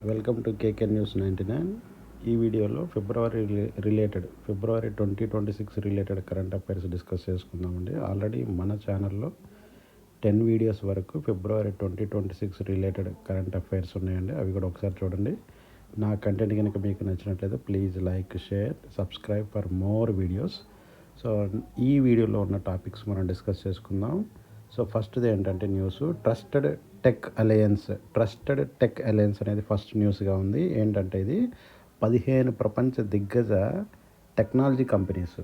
Welcome to KK news 99. ఈ వీడియోలో ఫిబ్రవరి 2026 related current affairs discuss చేసుకుందామండి. ఆల్రెడీ మన ఛానల్లో 10 వీడియోస్ వరకు ఫిబ్రవరి 2026 రిలేటెడ్ కరెంట్ అఫైర్స్ ఉన్నాయండి. అవి కూడా ఒకసారి చూడండి. నా కంటెంట్ కనుక మీకు నచ్చినట్లయితే please like, share, subscribe for more videos. So ఈ వీడియోలో ఉన్న టాపిక్స్ మనం డిస్కస్ చేసుకుందాం. సో ఫస్ట్ది ఏంటంటే న్యూస్ ట్రస్టెడ్ టెక్ అలయన్స్ అనేది ఫస్ట్ న్యూస్గా ఉంది. ఏంటంటే ఇది 15 ప్రపంచ దిగ్గజ టెక్నాలజీ కంపెనీస్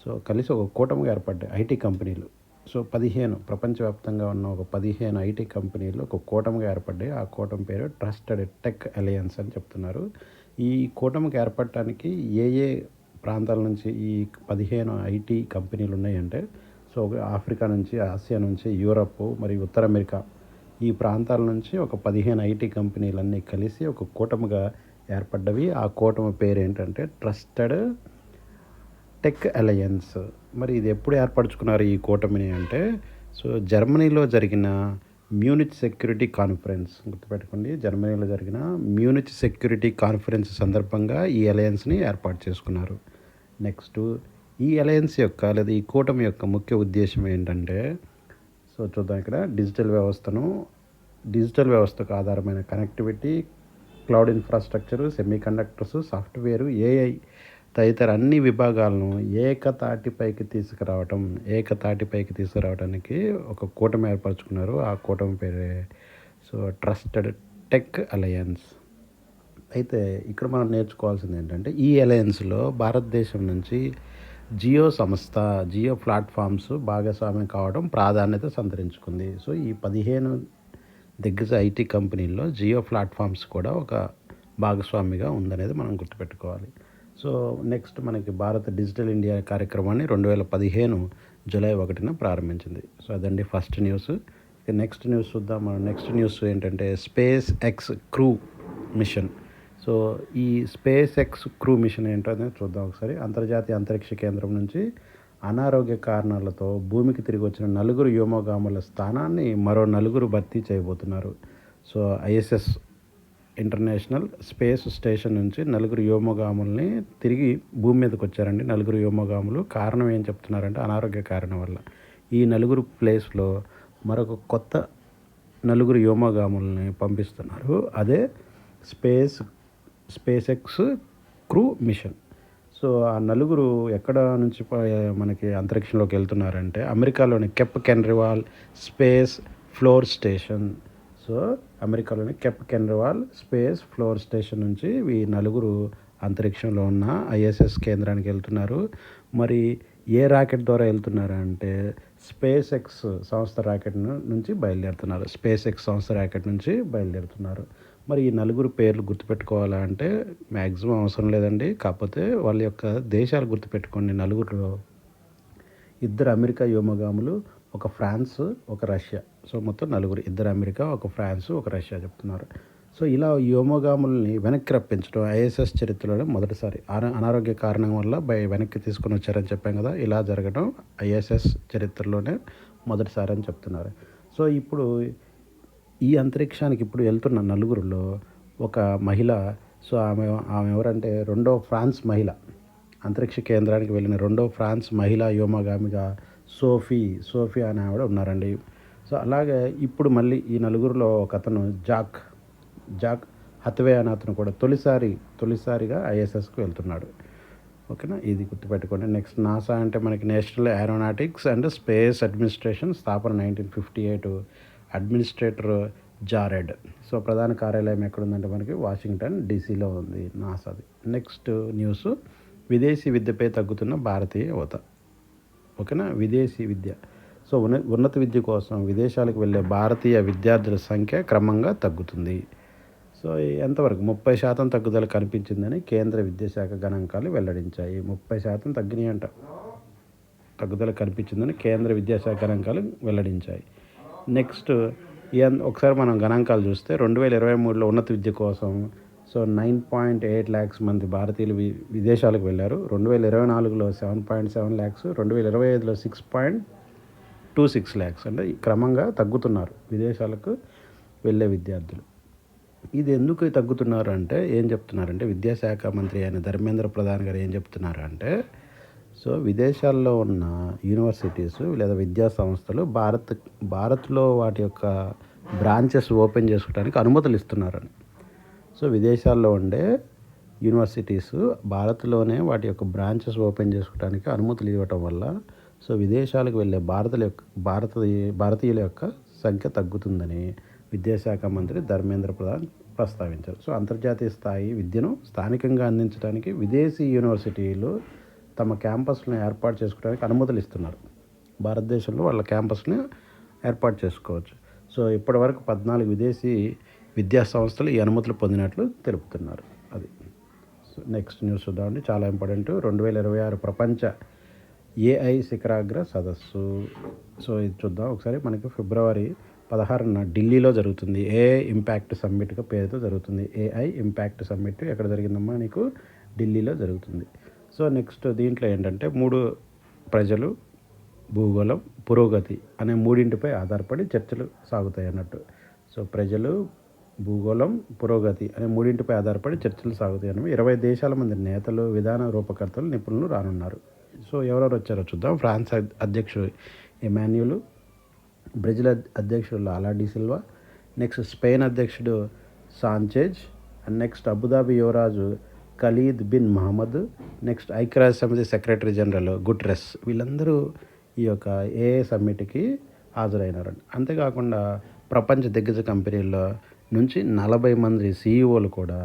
సో కలిసి ఒక కూటమిగా ఏర్పడ్డాయి ఐటీ కంపెనీలు. సో 15 ప్రపంచవ్యాప్తంగా ఉన్న ఒక 15 ఐటీ కంపెనీలు ఒక కూటమిగా ఏర్పడ్డాయి. ఆ కూటమి పేరు ట్రస్టెడ్ టెక్ అలయన్స్ అని చెప్తున్నారు. ఈ కూటమికి ఏర్పడటానికి ఏ ప్రాంతాల నుంచి ఈ 15 ఐటీ కంపెనీలు ఉన్నాయంటే, సో ఆఫ్రికా నుంచి, ఆసియా నుంచి, యూరప్ మరియు ఉత్తర అమెరికా ఈ ప్రాంతాల నుంచి ఒక 15 ఐటీ కంపెనీలన్నీ కలిసి ఒక కూటమిగా ఏర్పడ్డవి. ఆ కూటమి పేరు ఏంటంటే ట్రస్టెడ్ టెక్ అలయన్స్. మరి ఇది ఎప్పుడు ఏర్పరచుకున్నారు ఈ కూటమిని అంటే, సో జర్మనీలో జరిగిన మ్యూనిచ్ సెక్యూరిటీ కాన్ఫరెన్స్, గుర్తుపెట్టుకోండి, జర్మనీలో జరిగిన మ్యూనిచ్ సెక్యూరిటీ కాన్ఫరెన్స్ సందర్భంగా ఈ అలయన్స్ని ఏర్పాటు చేసుకున్నారు. నెక్స్ట్ ఈ అలయన్స్ యొక్క లేదా ఈ కూటమి యొక్క ముఖ్య ఉద్దేశం ఏంటంటే, సో చూద్దాం ఇక్కడ డిజిటల్ వ్యవస్థకు ఆధారమైన connectivity, cloud infrastructure, semiconductors, software, AI తదితర అన్ని విభాగాలను ఏకతాటిపైకి తీసుకురావడానికి ఒక కూటమి ఏర్పరచుకున్నారు. ఆ కూటమి పేరే సో ట్రస్టెడ్ టెక్ అలయన్స్. అయితే ఇక్కడ మనం నేర్చుకోవాల్సింది ఏంటంటే, ఈ అలయన్స్లో భారతదేశం నుంచి జియో ప్లాట్ఫామ్స్ భాగస్వామ్యం కావడం ప్రాధాన్యత సంతరించుకుంది. సో ఈ 15 దిగ్గజ ఐటీ కంపెనీల్లో జియో ప్లాట్ఫామ్స్ కూడా ఒక భాగస్వామిగా ఉందనేది మనం గుర్తుపెట్టుకోవాలి. సో నెక్స్ట్ మనకి భారత డిజిటల్ ఇండియా కార్యక్రమాన్ని 2015 జూలై 1న ప్రారంభించింది. సో అదండి ఫస్ట్ న్యూస్. ఇక నెక్స్ట్ న్యూస్ చూద్దాం. నెక్స్ట్ న్యూస్ ఏంటంటే SpaceX crew mission. So ఈ స్పేస్ ఎక్స్ క్రూ మిషన్ ఏంటో అనేది చూద్దాం ఒకసారి. అంతర్జాతీయ అంతరిక్ష కేంద్రం నుంచి అనారోగ్య కారణాలతో భూమికి తిరిగి వచ్చిన 4 వ్యోమగాముల స్థానాన్ని మరో 4 భర్తీ చేయబోతున్నారు. So ISS international space station నుంచి 4 వ్యోమగాముల్ని తిరిగి భూమి మీదకి వచ్చారండి. 4 వ్యోమగాములు. కారణం ఏం చెప్తున్నారంటే అనారోగ్య కారణం వల్ల. ఈ 4 ప్లేస్లో మరొక కొత్త 4 వ్యోమగాముల్ని పంపిస్తున్నారు. అదే SpaceX crew mission. So ఆ 4 ఎక్కడ నుంచి మనకి అంతరిక్షంలోకి వెళ్తున్నారంటే, అమెరికాలోని Cape Canaveral Space Force Station. So అమెరికాలోని Cape Canaveral Space Force Station నుంచి ఈ 4 అంతరిక్షంలో ఉన్న ఐఎస్ఎస్ కేంద్రానికి వెళ్తున్నారు. మరి ఏ రాకెట్ ద్వారా వెళ్తున్నారు అంటే స్పేస్ ఎక్స్ సంస్థ రాకెట్ నుంచి బయలుదేరుతున్నారు. మరి ఈ 4 పేర్లు గుర్తుపెట్టుకోవాలా అంటే మ్యాక్సిమం అవసరం లేదండి. కాకపోతే వాళ్ళ యొక్క దేశాలు గుర్తుపెట్టుకోండి. 4లో 2 అమెరికా వ్యోమగాములు, 1 ఫ్రాన్స్, 1 రష్యా. సో మొత్తం 4, 2 అమెరికా, 1 ఫ్రాన్స్, 1 రష్యా చెప్తున్నారు. సో ఇలా వ్యోమగాముల్ని వెనక్కి రప్పించడం ఐఎస్ఎస్ చరిత్రలో మొదటిసారి. అనారోగ్య కారణం వల్ల వెనక్కి తీసుకొని వచ్చారని చెప్పాం కదా. ఇలా జరగడం ఐఎస్ఎస్ చరిత్రలోనే మొదటిసారి అని చెప్తున్నారు. సో ఇప్పుడు ఈ అంతరిక్షానికి ఇప్పుడు వెళ్తున్న 4లో ఒక మహిళ. సో ఆమె ఎవరంటే 2వ ఫ్రాన్స్ మహిళ. అంతరిక్ష కేంద్రానికి వెళ్ళిన 2వ ఫ్రాన్స్ మహిళా వ్యోమగామిగా సోఫీ అనే ఆవిడ ఉన్నారండి. సో అలాగే ఇప్పుడు మళ్ళీ ఈ 4లో ఒక అతను జాక్ హత్వే అనే అతను కూడా తొలిసారిగా ఐఎస్ఎస్కి వెళ్తున్నాడు. ఓకేనా, ఇది గుర్తుపెట్టుకోండి. నెక్స్ట్ నాసా అంటే మనకి national aeronautics and space administration స్థాపన 1958. Administrator Jared. సో ప్రధాన కార్యాలయం ఎక్కడుందంటే మనకి వాషింగ్టన్ డీసీలో ఉంది నాసాది. నెక్స్ట్ న్యూస్ విదేశీ విద్యపై తగ్గుతున్న భారతీయ యువత. ఓకేనా, విదేశీ విద్య. సో ఉన్నత విద్య కోసం విదేశాలకు వెళ్ళే భారతీయ విద్యార్థుల సంఖ్య క్రమంగా తగ్గుతుంది. సో ఎంతవరకు 30% తగ్గుదల కనిపించిందని కేంద్ర విద్యాశాఖ గణాంకాలు వెల్లడించాయి. 30% తగ్గుదల కనిపించిందని కేంద్ర విద్యాశాఖ గణాంకాలు వెల్లడించాయి. నెక్స్ట్ ఒకసారి మనం గణాంకాలు చూస్తే 2023లో ఉన్నత విద్య కోసం సో 9.8 lakhs మంది భారతీయులు విదేశాలకు వెళ్ళారు. 2024లో 7.7 lakhs, 2025లో 6.2 టు 6 lakhs అంటే క్రమంగా తగ్గుతున్నారు విదేశాలకు వెళ్ళే విద్యార్థులు. ఇది ఎందుకు తగ్గుతున్నారు అంటే ఏం చెప్తున్నారంటే, విద్యాశాఖ మంత్రి అయిన ధర్మేంద్ర ప్రధాన్ గారు ఏం చెప్తున్నారు అంటే, సో విదేశాల్లో ఉన్న యూనివర్సిటీస్ లేదా విద్యా సంస్థలు భారత్లో వాటి యొక్క బ్రాంచెస్ ఓపెన్ చేసుకోవడానికి అనుమతులు ఇస్తున్నారని. సో విదేశాల్లో ఉండే యూనివర్సిటీస్ భారత్లోనే వాటి యొక్క బ్రాంచెస్ ఓపెన్ చేసుకోవడానికి అనుమతులు ఇవ్వటం వల్ల సో విదేశాలకు వెళ్ళే భారతీయుల యొక్క సంఖ్య తగ్గుతుందని విద్యాశాఖ మంత్రి ధర్మేంద్ర ప్రధాన్ ప్రస్తావించారు. సో అంతర్జాతీయ స్థాయి విద్యను స్థానికంగా అందించడానికి విదేశీ యూనివర్సిటీలు తమ క్యాంపస్లను ఏర్పాటు చేసుకోవడానికి అనుమతులు ఇస్తున్నారు. భారతదేశంలో వాళ్ళ క్యాంపస్ని ఏర్పాటు చేసుకోవచ్చు. సో ఇప్పటివరకు 14 విదేశీ విద్యా సంస్థలు ఈ అనుమతులు పొందినట్లు తెలుపుతున్నారు. అది సో నెక్స్ట్ న్యూస్ చూద్దామండి, చాలా ఇంపార్టెంట్. 2026 ప్రపంచ ఏఐ శిఖరాగ్ర సదస్సు. సో ఇది చూద్దాం ఒకసారి. మనకి ఫిబ్రవరి 16న ఢిల్లీలో జరుగుతుంది. ఏఐ ఇంపాక్ట్ సమ్మిట్గా పేరుతో జరుగుతుంది. ఏఐ ఇంపాక్ట్ సమ్మిట్ ఎక్కడ జరిగిందమ్మా? నీకు ఢిల్లీలో జరుగుతుంది. సో నెక్స్ట్ దీంట్లో ఏంటంటే 3 ప్రజలు, భూగోళం, పురోగతి అనే మూడింటిపై ఆధారపడి చర్చలు సాగుతాయి అన్నట్టు. సో ప్రజలు, భూగోళం, పురోగతి అనే మూడింటిపై ఆధారపడి చర్చలు సాగుతాయి అన్నవి. 20 దేశాల మంది నేతలు, విధాన రూపకర్తలు, నిపుణులు రానున్నారు. సో ఎవరెవరు వచ్చారో చూద్దాం. ఫ్రాన్స్ అధ్యక్షుడు ఎమాన్యుల్, బ్రెజిల్ అధ్యక్షుడు లాలా డి సిల్వా, నెక్స్ట్ స్పెయిన్ అధ్యక్షుడు సాంచెజ్, అండ్ నెక్స్ట్ అబుదాబి యువరాజు ఖలీద్ బిన్ మహమ్మద్, నెక్స్ట్ ఐక్యరాజ్య సమితి సెక్రటరీ జనరల్ గుటెరస్. వీళ్ళందరూ ఈ యొక్క ఏఐ సమ్మిట్కి హాజరైనారండి. అంతేకాకుండా ప్రపంచ దిగ్గజ కంపెనీల్లో నుంచి 40 మంది సీఈఓలు కూడా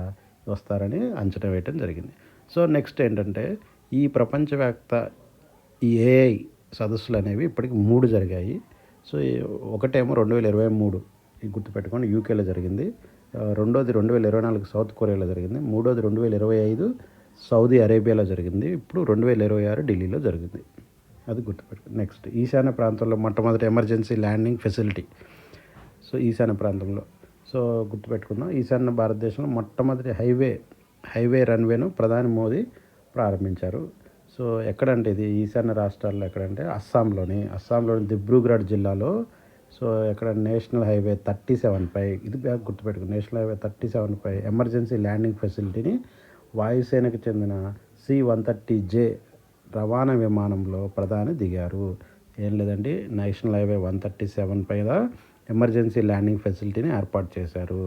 వస్తారని అంచనా వేయటం జరిగింది. సో నెక్స్ట్ ఏంటంటే, ఈ ప్రపంచవ్యాప్త ఈ ఏఐ సదస్సులు అనేవి ఇప్పటికి 3 జరిగాయి. సో ఒకటేమో 2023 గుర్తుపెట్టుకోండి, యూకేలో జరిగింది. రెండోది 2024 సౌత్ కొరియాలో జరిగింది. మూడోది 2025 సౌదీ అరేబియాలో జరిగింది. ఇప్పుడు 2026 ఢిల్లీలో జరిగింది. అది గుర్తుపెట్టుకోండి. నెక్స్ట్ ఈశాన్య ప్రాంతంలో మొట్టమొదటి ఎమర్జెన్సీ ల్యాండింగ్ ఫెసిలిటీ. సో ఈశాన్య ప్రాంతంలో సో గుర్తుపెట్టుకుందాం. ఈశాన్య భారతదేశంలో మొట్టమొదటి హైవే రన్వేను ప్రధాని మోదీ ప్రారంభించారు. సో ఎక్కడంటే ఇది ఈశాన్య రాష్ట్రాల్లో ఎక్కడంటే అస్సాంలోని దిబ్రూగఢ్ జిల్లాలో. సో ఎక్కడ నేషనల్ హైవే 37పై, ఇది బాగా గుర్తుపెట్టుకుని, నేషనల్ హైవే 37పై ఎమర్జెన్సీ ల్యాండింగ్ ఫెసిలిటీని వాయుసేనకు చెందిన C-130J రవాణా విమానంలో ప్రధాని దిగారు. ఏం లేదండి, నేషనల్ హైవే 137 పైన ఎమర్జెన్సీ ల్యాండింగ్ ఫెసిలిటీని ఏర్పాటు చేశారు.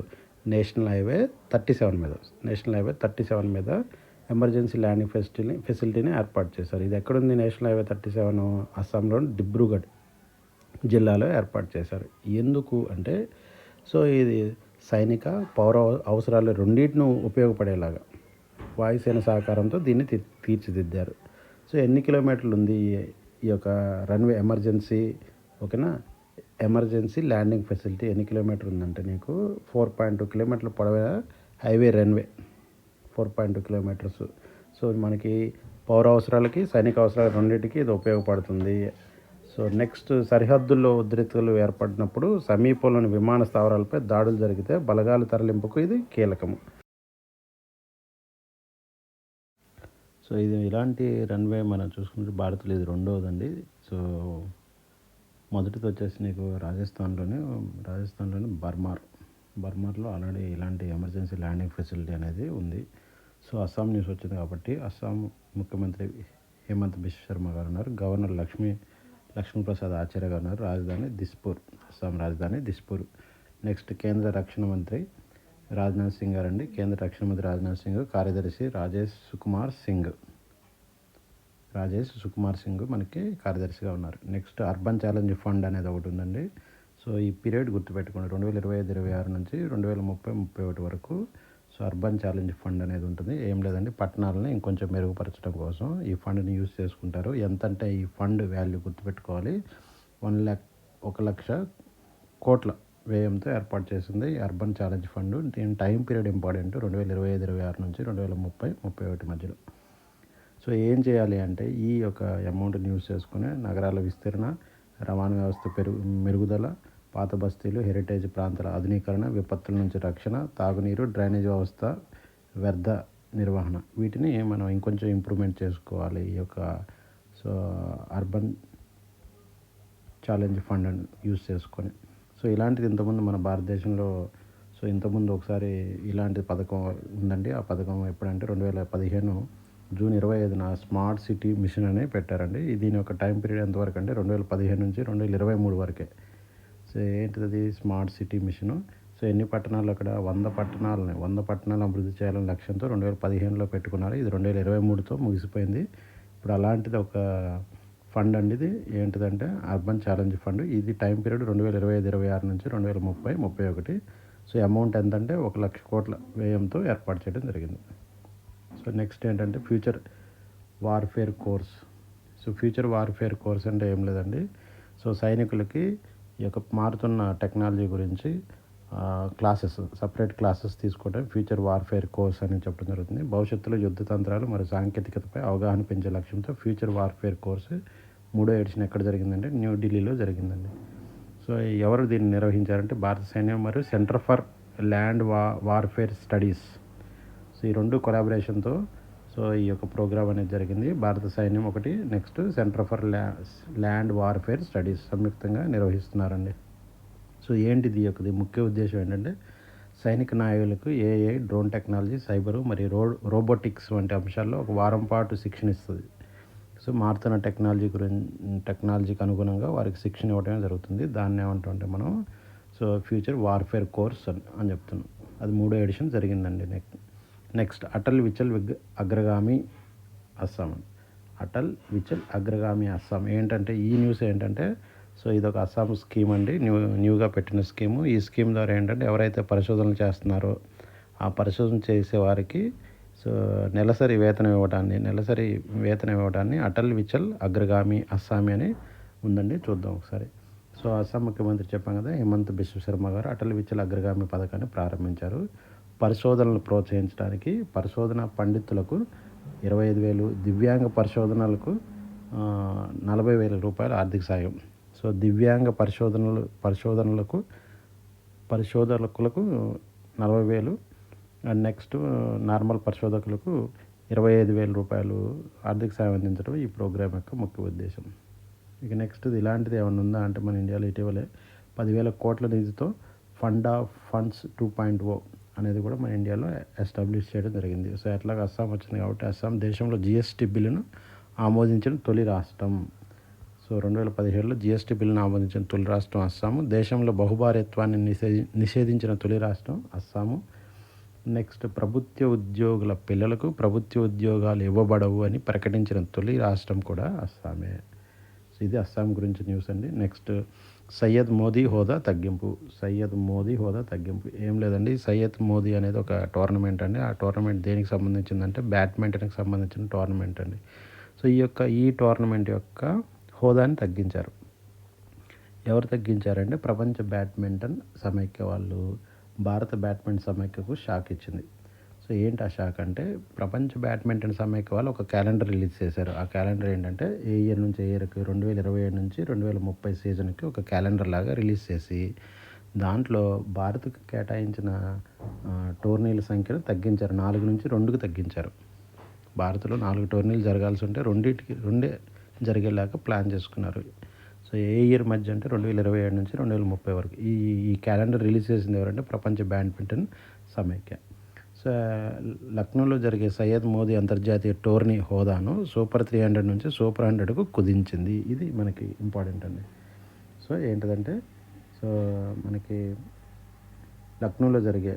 నేషనల్ హైవే 37 మీద ఎమర్జెన్సీ ల్యాండింగ్ ఫెసిలిటీని ఏర్పాటు చేశారు. ఇది ఎక్కడుంది? నేషనల్ హైవే 37 అస్సాంలోని దిబ్రూగఢ్ జిల్లాలో ఏర్పాటు చేశారు. ఎందుకు అంటే, సో ఇది సైనిక, పౌర అవసరాలు రెండింటిని ఉపయోగపడేలాగా వాయుసేన సహకారంతో దీన్ని తీర్చిదిద్దారు. సో ఎన్ని కిలోమీటర్లు ఉంది ఈ యొక్క రన్వే ఎమర్జెన్సీ? ఓకేనా, ఎమర్జెన్సీ ల్యాండింగ్ ఫెసిలిటీ ఎన్ని కిలోమీటర్ ఉందంటే నీకు 4.2 కిలోమీటర్ల పొడవైన హైవే రన్వే, 4.2 కిలోమీటర్స్. సో మనకి పౌర అవసరాలకి, సైనిక అవసరాలు రెండింటికి ఇది ఉపయోగపడుతుంది. సో నెక్స్ట్, సరిహద్దుల్లో ఉద్రిక్తతలు ఏర్పడినప్పుడు సమీపంలోని విమాన స్థావరాలపై దాడులు జరిగితే బలగాల తరలింపుకు ఇది కీలకము. సో ఇది ఇలాంటి రన్వే మనం చూసుకుంటే భారత్లో ఇది రెండవదండి. సో మొదటిది వచ్చేసి నీకు రాజస్థాన్లోని బర్మార్లో ఆల్రెడీ ఇలాంటి ఎమర్జెన్సీ ల్యాండింగ్ ఫెసిలిటీ అనేది ఉంది. సో అస్సాం న్యూస్ వచ్చింది కాబట్టి, అస్సాం ముఖ్యమంత్రి హేమంత్ బిశ్వ శర్మ గారు ఉన్నారు, గవర్నర్ లక్ష్మీప్రసాద్ ఆచార్య గారు ఉన్నారు. అస్సాం రాజధాని దిస్పూర్. నెక్స్ట్ కేంద్ర రక్షణ మంత్రి రాజ్నాథ్ సింగ్ గారండి. కేంద్ర రక్షణ మంత్రి రాజ్నాథ్ సింగ్, కార్యదర్శి రాజేష్ సుకుమార్ సింగ్ మనకి కార్యదర్శిగా ఉన్నారు. నెక్స్ట్ అర్బన్ ఛాలెంజ్ ఫండ్ అనేది ఒకటి ఉందండి. సో ఈ పీరియడ్ గుర్తుపెట్టుకోండి, 2025-26 నుంచి 2030-31 వరకు. సో అర్బన్ ఛాలెంజ్ ఫండ్ అనేది ఉంటుంది. ఏం లేదండి, పట్టణాలను ఇంకొంచెం మెరుగుపరచడం కోసం ఈ ఫండ్ని యూజ్ చేసుకుంటారు. ఎంత అంటే ఈ ఫండ్ వాల్యూ గుర్తుపెట్టుకోవాలి, 1,00,000 కోట్ల వ్యయంతో ఏర్పాటు చేసింది ఈ అర్బన్ ఛాలెంజ్ ఫండ్. దీని టైం పీరియడ్ ఇంపార్టెంట్, 2025-26 నుంచి 2030-31 మధ్యలో. సో ఏం చేయాలి అంటే, ఈ యొక్క అమౌంట్ని యూజ్ చేసుకుని నగరాల విస్తరణ, రవాణా వ్యవస్థ మెరుగుదల, పాత బస్తీలు, హెరిటేజ్ ప్రాంతాల ఆధునీకరణ, విపత్తుల నుంచి రక్షణ, తాగునీరు, డ్రైనేజ్ వ్యవస్థ, వ్యర్థ నిర్వహణ, వీటిని మనం ఇంకొంచెం ఇంప్రూవ్మెంట్ చేసుకోవాలి ఈ యొక్క సో అర్బన్ ఛాలెంజ్ ఫండ్ అని యూజ్ చేసుకొని. సో ఇలాంటిది ఇంతకుముందు మన భారతదేశంలో ఇంతకుముందు ఒకసారి ఇలాంటి పథకం ఉందండి. ఆ పథకం ఎప్పుడంటే 2015 జూన్ 25న స్మార్ట్ సిటీ మిషన్ అని పెట్టారండి. దీని యొక్క టైం పీరియడ్ ఎంతవరకు అంటే 2015 నుంచి 2023 వరకే. సో ఏంటిది స్మార్ట్ సిటీ మిషను. సో ఎన్ని పట్టణాలు అక్కడ 100 పట్టణాలను అభివృద్ధి చేయాలని లక్ష్యంతో 2015లో పెట్టుకున్నారు. ఇది 2023తో ముగిసిపోయింది. ఇప్పుడు అలాంటిది ఒక ఫండ్ అండి ఇది. ఏంటిదంటే అర్బన్ ఛాలెంజ్ ఫండ్. ఇది టైం పీరియడ్ 2025-26 నుంచి 2030-31. సో అమౌంట్ ఎంతంటే 1,00,000 కోట్ల వ్యయంతో ఏర్పాటు చేయడం జరిగింది. సో నెక్స్ట్ ఏంటంటే future warfare course. So future warfare course అంటే ఏం లేదండి. సో సైనికులకి ఈ యొక్క మారుతున్న టెక్నాలజీ గురించి సపరేట్ క్లాసెస్ తీసుకోవడం ఫ్యూచర్ వార్ఫేర్ కోర్స్ అని చెప్పడం జరుగుతుంది. భవిష్యత్తులో యుద్ధ తంత్రాలు మరియు సాంకేతికతపై అవగాహన పెంచే లక్ష్యంతో ఫ్యూచర్ వార్ఫేర్ కోర్సు 3వ ఎడిషన్ ఎక్కడ జరిగిందంటే న్యూఢిల్లీలో జరిగిందండి. సో ఎవరు దీన్ని నిర్వహించారంటే భారత సైన్యం మరియు centre for land warfare studies. So ఈ రెండు కొలాబరేషన్తో సో ఈ యొక్క ప్రోగ్రామ్ అనేది జరిగింది. భారత సైన్యం ఒకటి, next centre for land warfare studies సంయుక్తంగా నిర్వహిస్తున్నారండి. సో ఏంటిది యొక్క ముఖ్య ఉద్దేశం ఏంటంటే సైనిక నాయకులకు ఏఐ, డ్రోన్ టెక్నాలజీ, సైబరు మరియు రోబోటిక్స్ వంటి అంశాల్లో ఒక వారం పాటు శిక్షణ ఇస్తుంది. సో మారుతున్న టెక్నాలజీకి అనుగుణంగా వారికి శిక్షణ ఇవ్వడమే జరుగుతుంది. దాన్ని ఏమంటామంటే మనం ఫ్యూచర్ వార్ఫేర్ కోర్స్ అని చెప్తున్నాం. అది 3వ ఎడిషన్ జరిగిందండి. నెక్స్ట్ అటల్ విచల్ అగ్రగామి అస్సాం. అటల్ విచల్ అగ్రగామి అస్సాం ఏంటంటే ఈ న్యూస్ ఏంటంటే ఇదొక అస్సాం స్కీమ్ అండి. న్యూగా పెట్టిన స్కీము. ఈ స్కీమ్ ద్వారా ఏంటంటే ఎవరైతే పరిశోధనలు చేస్తున్నారో ఆ పరిశోధన చేసే వారికి నెలసరి వేతనం ఇవ్వడాన్ని అటల్ విచల్ అగ్రగామి అస్సామీ అని ఉందండి. చూద్దాం ఒకసారి. సో అస్సాం ముఖ్యమంత్రి చెప్పాం కదా, హిమంత్ బిశ్వ శర్మ గారు అటల్ విచల్ అగ్రగామి పథకాన్ని ప్రారంభించారు. పరిశోధనలు ప్రోత్సహించడానికి పరిశోధన పండితులకు 25,000, దివ్యాంగ పరిశోధనలకు 40,000 రూపాయల ఆర్థిక సాయం. సో దివ్యాంగ పరిశోధకులకు 40,000 అండ్ నెక్స్ట్ నార్మల్ పరిశోధకులకు 25,000 రూపాయలు ఆర్థిక సాయం అందించడం ఈ ప్రోగ్రాం యొక్క ముఖ్య ఉద్దేశం. ఇక నెక్స్ట్ ఇలాంటిది ఏమైనా ఉందా అంటే మన ఇండియాలో ఇటీవలే 10,000 కోట్ల నిధితో ఫండ్ ఆఫ్ ఫండ్స్ 2.0 అనేది కూడా మన ఇండియాలో ఎస్టాబ్లిష్ చేయడం జరిగింది. సో ఎట్లాగా అస్సాం వచ్చింది కాబట్టి అస్సాం దేశంలో జిఎస్టీ బిల్లును ఆమోదించిన తొలి రాష్ట్రం. సో 2017లో జిఎస్టీ బిల్లును ఆమోదించిన తొలి రాష్ట్రం అస్సాము. దేశంలో బహుభార్యత్వాన్ని నిషేధించిన తొలి రాష్ట్రం అస్సాము. నెక్స్ట్ ప్రభుత్వ ఉద్యోగుల పిల్లలకు ప్రభుత్వ ఉద్యోగాలు ఇవ్వబడవు అని ప్రకటించిన తొలి రాష్ట్రం కూడా అస్సామే. సో ఇది అస్సాం గురించి న్యూస్ అండి. నెక్స్ట్ సయ్యద్ మోదీ హోదా తగ్గింపు. ఏం లేదండి, సయ్యద్ మోదీ అనేది ఒక టోర్నమెంట్ అండి. ఆ టోర్నమెంట్ దేనికి సంబంధించిందంటే బ్యాడ్మింటన్కి సంబంధించిన టోర్నమెంట్ అండి. సో ఈ టోర్నమెంట్ యొక్క హోదాని తగ్గించారు. ఎవరు తగ్గించారంటే ప్రపంచ బ్యాడ్మింటన్ సమైక్య వాళ్ళు భారత బ్యాడ్మింటన్ సమైక్యకు షాక్ ఇచ్చింది. సో ఏంటి ఆ షాక్ అంటే ప్రపంచ బ్యాడ్మింటన్ సమైక్య వాళ్ళు ఒక క్యాలెండర్ రిలీజ్ చేశారు. ఆ క్యాలెండర్ ఏంటంటే ఏ ఇయర్ నుంచి ఏ ఇయర్కి 2027 నుంచి 2030 సీజన్కి ఒక క్యాలెండర్ లాగా రిలీజ్ చేసి దాంట్లో భారత్కు కేటాయించిన టోర్నీల సంఖ్యను తగ్గించారు. 4 నుంచి 2కి తగ్గించారు. భారత్లో 4 టోర్నీలు జరగాల్సి ఉంటే 2 జరిగేలాగా ప్లాన్ చేసుకున్నారు. సో ఏ ఇయర్ మధ్య అంటే 2027 నుంచి 2030 వరకు ఈ క్యాలెండర్ రిలీజ్ చేసింది ఎవరంటే ప్రపంచ బ్యాడ్మింటన్ సమైక్య. సో లక్నోలో జరిగే సయ్యద్ మోదీ అంతర్జాతీయ టోర్నీ హోదాను సూపర్ 300 నుంచి సూపర్ 100కు కుదించింది. ఇది మనకి ఇంపార్టెంట్ అండి. సో ఏంటిదంటే మనకి లక్నోలో జరిగే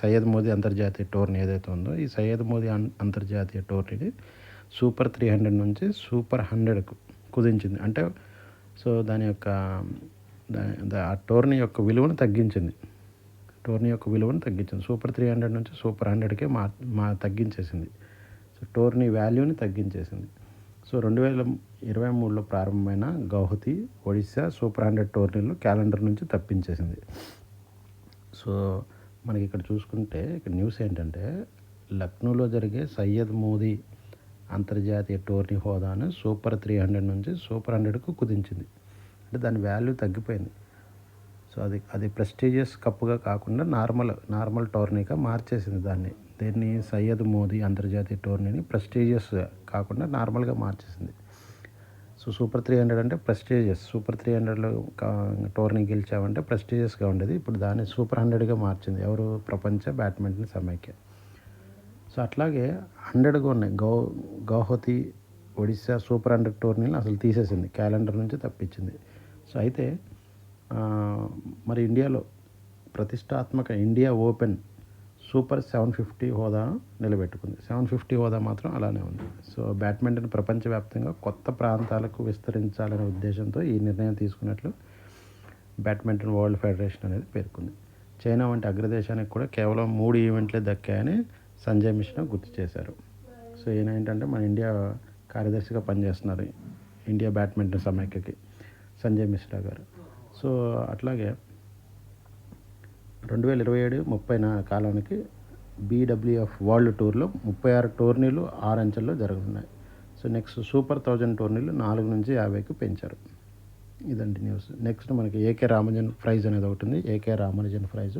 సయ్యద్ మోదీ అంతర్జాతీయ టోర్నీ ఏదైతే ఉందో ఈ సయ్యద్ మోదీ అంతర్జాతీయ టోర్నీని సూపర్ 300 నుంచి సూపర్ 100కు కుదించింది. అంటే దాని యొక్క ఆ టోర్నీ యొక్క విలువను తగ్గించింది. సూపర్ 300 నుంచి సూపర్ 100కే తగ్గించేసింది. సో టోర్నీ వాల్యూని తగ్గించేసింది. సో 2023లో ప్రారంభమైన గౌహతి, ఒడిశా సూపర్ 100 టోర్నీలు క్యాలెండర్ నుంచి తప్పించేసింది. సో మనకి ఇక్కడ చూసుకుంటే ఇక్కడ న్యూస్ ఏంటంటే లక్నోలో జరిగే సయ్యద్ మోదీ అంతర్జాతీయ టోర్నీ హోదాను సూపర్ 300 నుంచి సూపర్ 100కు కుదించింది. అంటే దాని వాల్యూ తగ్గిపోయింది. సో అది ప్రెస్టీజియస్ కప్గా కాకుండా నార్మల్ టోర్నీగా మార్చేసింది దీన్ని సయ్యద్ మోదీ అంతర్జాతీయ టోర్నీని ప్రెస్టీజియస్ కాకుండా నార్మల్గా మార్చేసింది. సో సూపర్ 300 అంటే ప్రెస్టీజియస్. సూపర్ 300లో టోర్నీ గెలిచామంటే ప్రెస్టీజియస్గా ఉండేది. ఇప్పుడు దాన్ని సూపర్ 100గా మార్చింది ఎవరు? ప్రపంచ బ్యాడ్మింటన్ సమైక్య. సో అట్లాగే 100గా ఉన్నాయి. గౌహతి ఒడిశా సూపర్ 100 టోర్నీలు అసలు తీసేసింది, క్యాలెండర్ నుంచి తప్పించింది. సో అయితే మరి ఇండియాలో ప్రతిష్టాత్మక ఇండియా ఓపెన్ సూపర్ 750 హోదా నిలబెట్టుకుంది. 750 హోదా మాత్రం అలానే ఉంది. సో బ్యాడ్మింటన్ ప్రపంచవ్యాప్తంగా కొత్త ప్రాంతాలకు విస్తరించాలనే ఉద్దేశంతో ఈ నిర్ణయం తీసుకున్నట్లు బ్యాడ్మింటన్ వరల్డ్ ఫెడరేషన్ అనేది పేర్కొంది. చైనా వంటి అగ్రదేశానికి కూడా కేవలం 3 ఈవెంట్లే దక్కాయని సంజయ్ మిశ్రా గుర్తు చేశారు. సో ఈయన ఏంటంటే మన ఇండియా కార్యదర్శిగా పనిచేస్తున్నారు ఇండియా బ్యాడ్మింటన్ సమైక్యకి, సంజయ్ మిశ్రా గారు. సో అట్లాగే 2027-30 కాలానికి BWF వరల్డ్ టూర్లో 36 టోర్నీలు 6 అంచెల్లో జరగనున్నాయి. సో నెక్స్ట్ సూపర్ 1000 టోర్నీలు 4 నుంచి 50కి పెంచారు. ఇదండి న్యూస్. నెక్స్ట్ మనకి ఏకే రామనుజన్ ప్రైజ్ అనేది ఒకటి ఉంది, ఏకే రామనుజన్ ప్రైజ్.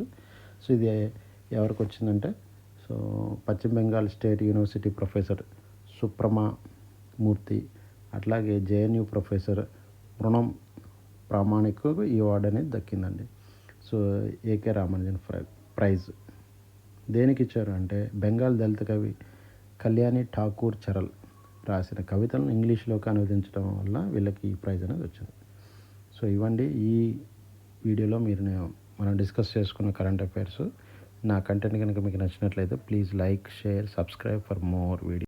సో ఇది ఎవరికి వచ్చిందంటే, సో పశ్చిమ బెంగాల్ స్టేట్ యూనివర్సిటీ ప్రొఫెసర్ సుప్రమా మూర్తి, అట్లాగే JNU ప్రొఫెసర్ మృణం ప్రామాణిక్ ఈ అవార్డు అనేది దక్కిందండి. సో ఏకే రామనుజన్ ప్రైజ్ దేనికి ఇచ్చారు అంటే, బెంగాల్ దళిత కవి కళ్యాణి ఠాకూర్ చరల్ రాసిన కవితలను ఇంగ్లీష్లోకి అనువదించడం వల్ల వీళ్ళకి ఈ ప్రైజ్ అనేది వచ్చింది. సో ఇవ్వండి ఈ వీడియోలో మనం డిస్కస్ చేసుకున్న కరెంట్ అఫైర్స్. నా కంటెంట్ కనుక మీకు నచ్చినట్లయితే please like, share, subscribe for more video.